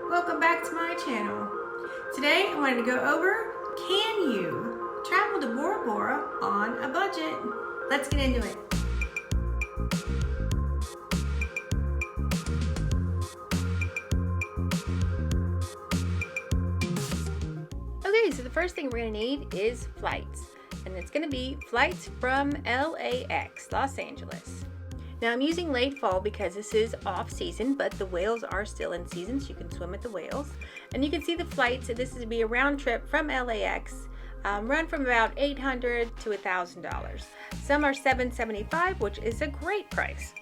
Welcome back to my channel. Today I wanted to go over, can you travel to Bora Bora on a budget? Let's get into it. Okay, so the first thing we're going to need is flights. And it's going to be flights from LAX, Los Angeles. Now I'm using late fall because this is off season, but the whales are still in season, so you can swim at the whales. And you can see the flights. So this is to be a round trip from LAX, run from about $800 to $1,000. Some are $775, which is a great price.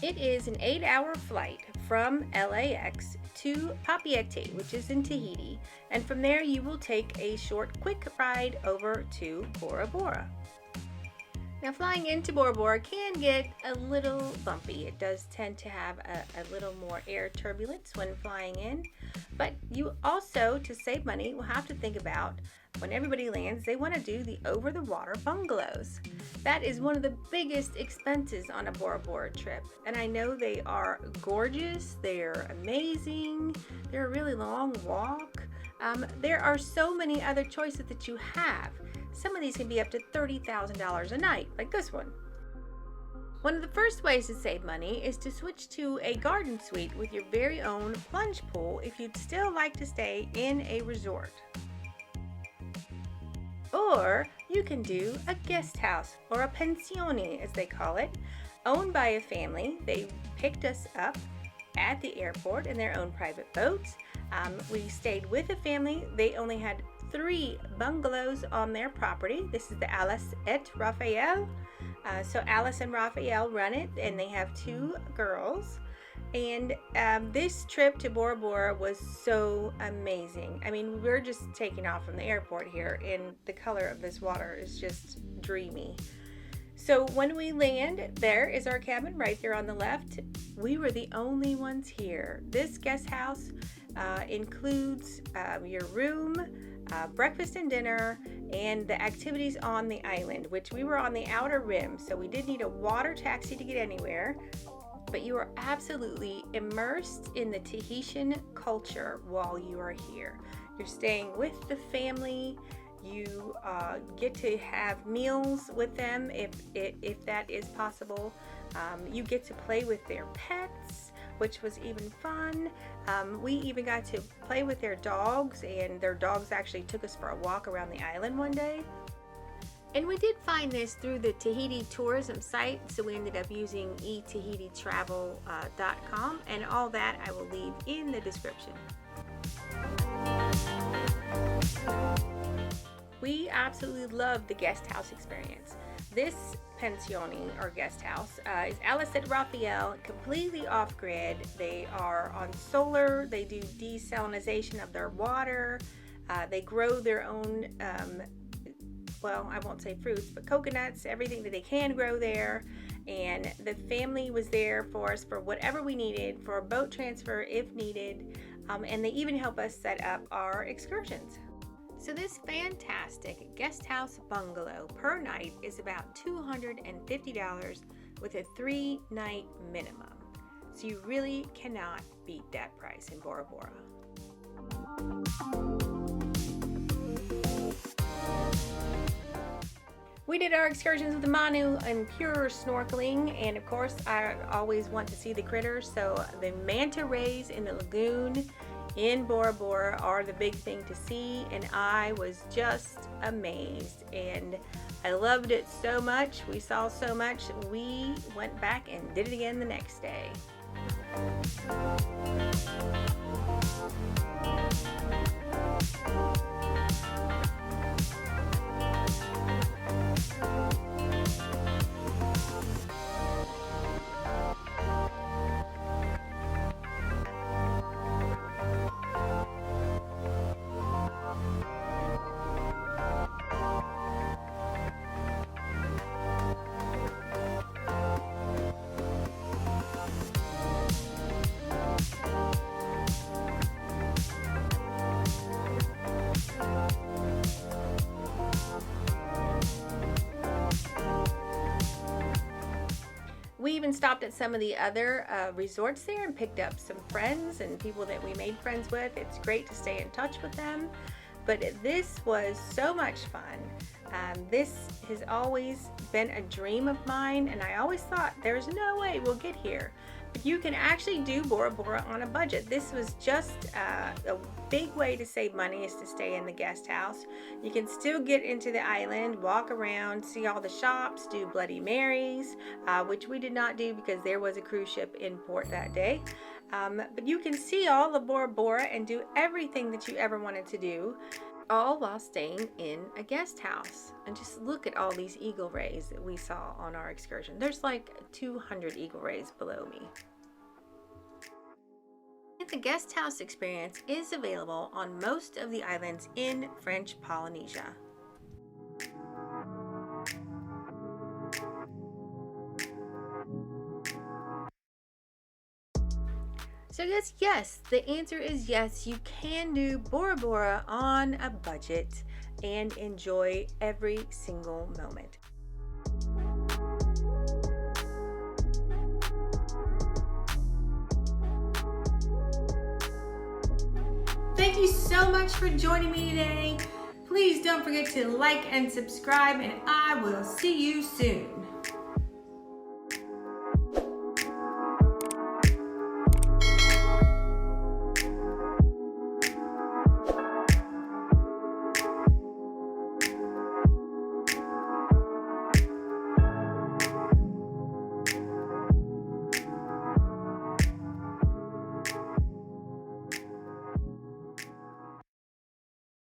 It is an 8-hour flight from LAX to Papeete, which is in Tahiti, and from there you will take a short, quick ride over to Bora Bora. Now flying into Bora Bora can get a little bumpy. It does tend to have a little more air turbulence when flying in, but you also, to save money, will have to think about when everybody lands, they want to do the over-the-water bungalows. That is one of the biggest expenses on a Bora Bora trip, and I know they are gorgeous, they're amazing, they're a really long walk. There are so many other choices that you have. Some of these can be up to $30,000 a night, like this one. One of the first ways to save money is to switch to a garden suite with your very own plunge pool if you'd still like to stay in a resort. Or you can do a guest house, or a pensione as they call it, owned by a family. They picked us up at the airport in their own private boats. We stayed with a family. They only had 3 bungalows on their property. This is the Alice et Raphael. So Alice and Raphael run it, and they have 2 girls. And this trip to Bora Bora was so amazing. I mean, we're just taking off from the airport here, and the color of this water is just dreamy. So when we land, there is our cabin right there on the left. We were the only ones here. This guest house includes your room, breakfast and dinner, and the activities on the island, which we were on the outer rim, so we did need a water taxi to get anywhere. But you are absolutely immersed in the Tahitian culture while you are here. You're staying with the family. You get to have meals with them if that is possible. You get to play with their pets, which was even fun. We even got to play with their dogs, and their dogs actually took us for a walk around the island one day. And we did find this through the Tahiti Tourism site, so we ended up using etahititravel.com, and all that I will leave in the description. We absolutely love the guest house experience. This pensione, or guest house, is Alice et Raphael, completely off-grid. They are on solar. They do desalinization of their water. They grow their own well, I won't say fruits, but coconuts, everything that they can grow there. And the family was there for us for whatever we needed, for a boat transfer if needed, and they even help us set up our excursions. So this fantastic guest house bungalow per night is about $250 with a 3-night minimum. So you really cannot beat that price in Bora Bora. We did our excursions with the Manu and pure snorkeling, and of course I always want to see the critters, so the manta rays in the lagoon in Bora Bora are the big thing to see, and I was just amazed, and I loved it so much. We saw so much, we went back and did it again the next day. even stopped at some of the other resorts there and picked up some friends and people that we made friends with. It's great to stay in touch with them. But this was so much fun. This has always been a dream of mine, and I always thought there's no way we'll get here. But you can actually do Bora Bora on a budget. This was just a big way to save money, is to stay in the guest house. You can still get into the island, walk around, see all the shops, do Bloody Marys, which we did not do because there was a cruise ship in port that day. But you can see all of Bora Bora and do everything that you ever wanted to do, all while staying in a guest house. And just look at all these eagle rays that we saw on our excursion. There's like 200 eagle rays below me. The guest house experience is available on most of the islands in French Polynesia. So yes, the answer is yes, you can do Bora Bora on a budget and enjoy every single moment. Thank you so much for joining me today. Please don't forget to like and subscribe, and I will see you soon.